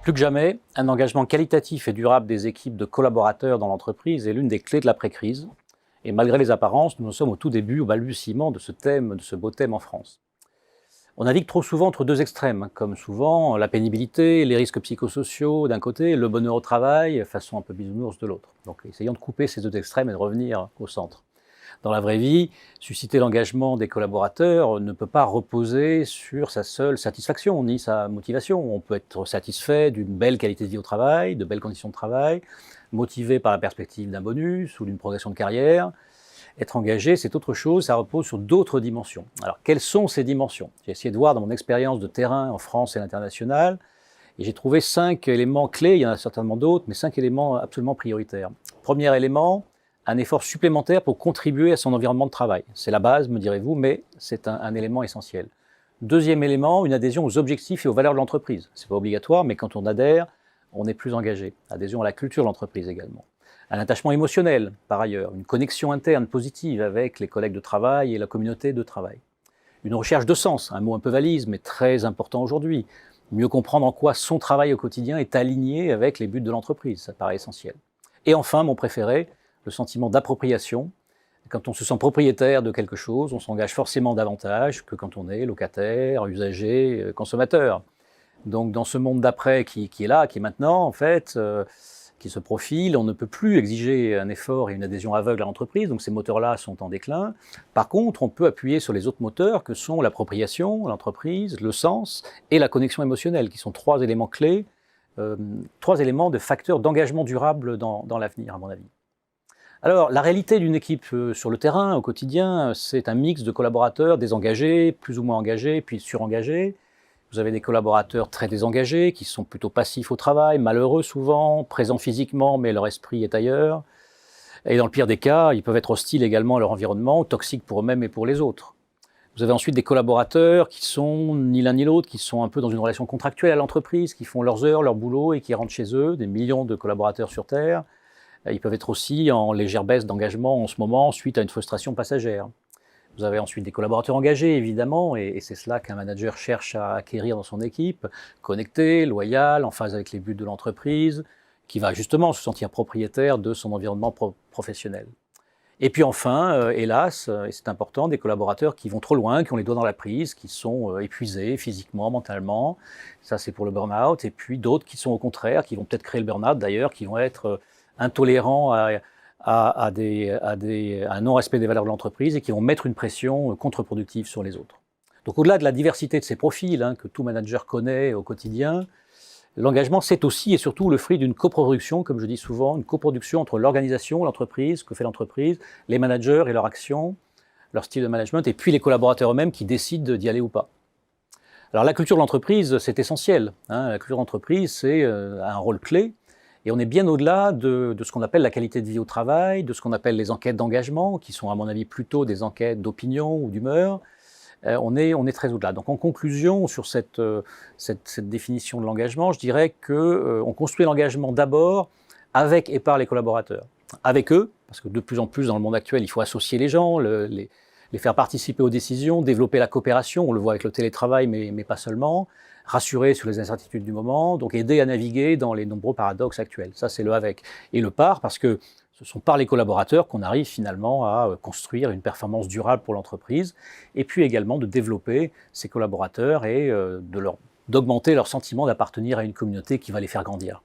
Plus que jamais, un engagement qualitatif et durable des équipes de collaborateurs dans l'entreprise est l'une des clés de l'après-crise. Et malgré les apparences, nous en sommes au tout début, au balbutiement de ce thème, de ce beau thème en France. On navigue trop souvent entre deux extrêmes, comme souvent la pénibilité, les risques psychosociaux d'un côté, le bonheur au travail, façon un peu bisounours de l'autre. Donc essayons de couper ces deux extrêmes et de revenir au centre. Dans la vraie vie, susciter l'engagement des collaborateurs ne peut pas reposer sur sa seule satisfaction ni sa motivation. On peut être satisfait d'une belle qualité de vie au travail, de belles conditions de travail, motivé par la perspective d'un bonus ou d'une progression de carrière. Être engagé, c'est autre chose, ça repose sur d'autres dimensions. Alors, quelles sont ces dimensions? J'ai essayé de voir dans mon expérience de terrain en France et à l'international, et j'ai trouvé 5 éléments clés, il y en a certainement d'autres, mais 5 éléments absolument prioritaires. Premier élément, un effort supplémentaire pour contribuer à son environnement de travail. C'est la base, me direz-vous, mais c'est un élément essentiel. Deuxième élément, une adhésion aux objectifs et aux valeurs de l'entreprise. C'est pas obligatoire, mais quand on adhère, on est plus engagé. Adhésion à la culture de l'entreprise également. Un attachement émotionnel, par ailleurs, une connexion interne positive avec les collègues de travail et la communauté de travail. Une recherche de sens, un mot un peu valise, mais très important aujourd'hui. Mieux comprendre en quoi son travail au quotidien est aligné avec les buts de l'entreprise, ça paraît essentiel. Et enfin, mon préféré, le sentiment d'appropriation. Quand on se sent propriétaire de quelque chose, on s'engage forcément davantage que quand on est locataire, usager, consommateur. Donc dans ce monde d'après qui est là, qui est maintenant, en fait, qui se profile, on ne peut plus exiger un effort et une adhésion aveugle à l'entreprise, donc ces moteurs-là sont en déclin. Par contre, on peut appuyer sur les autres moteurs que sont l'appropriation, l'entreprise, le sens et la connexion émotionnelle, qui sont 3 éléments clés, 3 éléments de facteurs d'engagement durable dans l'avenir, à mon avis. Alors, la réalité d'une équipe sur le terrain, au quotidien, c'est un mix de collaborateurs désengagés, plus ou moins engagés, puis surengagés. Vous avez des collaborateurs très désengagés, qui sont plutôt passifs au travail, malheureux souvent, présents physiquement, mais leur esprit est ailleurs. Et dans le pire des cas, ils peuvent être hostiles également à leur environnement, toxiques pour eux-mêmes et pour les autres. Vous avez ensuite des collaborateurs qui sont ni l'un ni l'autre, qui sont un peu dans une relation contractuelle à l'entreprise, qui font leurs heures, leur boulot et qui rentrent chez eux, des millions de collaborateurs sur Terre. Ils peuvent être aussi en légère baisse d'engagement en ce moment suite à une frustration passagère. Vous avez ensuite des collaborateurs engagés, évidemment, et c'est cela qu'un manager cherche à acquérir dans son équipe, connecté, loyal, en phase avec les buts de l'entreprise, qui va justement se sentir propriétaire de son environnement professionnel. Et puis enfin, hélas, et c'est important, des collaborateurs qui vont trop loin, qui ont les doigts dans la prise, qui sont épuisés physiquement, mentalement, ça c'est pour le burn-out, et puis d'autres qui sont au contraire, qui vont peut-être créer le burn-out d'ailleurs, qui vont être intolérants à un non-respect des valeurs de l'entreprise et qui vont mettre une pression contre-productive sur les autres. Donc au-delà de la diversité de ces profils que tout manager connaît au quotidien, l'engagement c'est aussi et surtout le fruit d'une coproduction, comme je dis souvent, une coproduction entre l'organisation, l'entreprise, ce que fait l'entreprise, les managers et leur action, leur style de management, et puis les collaborateurs eux-mêmes qui décident d'y aller ou pas. Alors la culture de l'entreprise, c'est essentiel. La culture d'entreprise, c'est un rôle clé. Et on est bien au-delà de ce qu'on appelle la qualité de vie au travail, de ce qu'on appelle les enquêtes d'engagement, qui sont à mon avis plutôt des enquêtes d'opinion ou d'humeur. On est très au-delà. Donc en conclusion sur cette définition de l'engagement, je dirais qu'on construit l'engagement d'abord avec et par les collaborateurs. Avec eux, parce que de plus en plus dans le monde actuel, il faut associer les gens, les faire participer aux décisions, développer la coopération, on le voit avec le télétravail, mais pas seulement, rassurer sur les incertitudes du moment, donc aider à naviguer dans les nombreux paradoxes actuels. Ça, c'est le avec. Et le par, parce que ce sont par les collaborateurs qu'on arrive finalement à construire une performance durable pour l'entreprise, et puis également de développer ces collaborateurs et d'augmenter leur sentiment d'appartenir à une communauté qui va les faire grandir.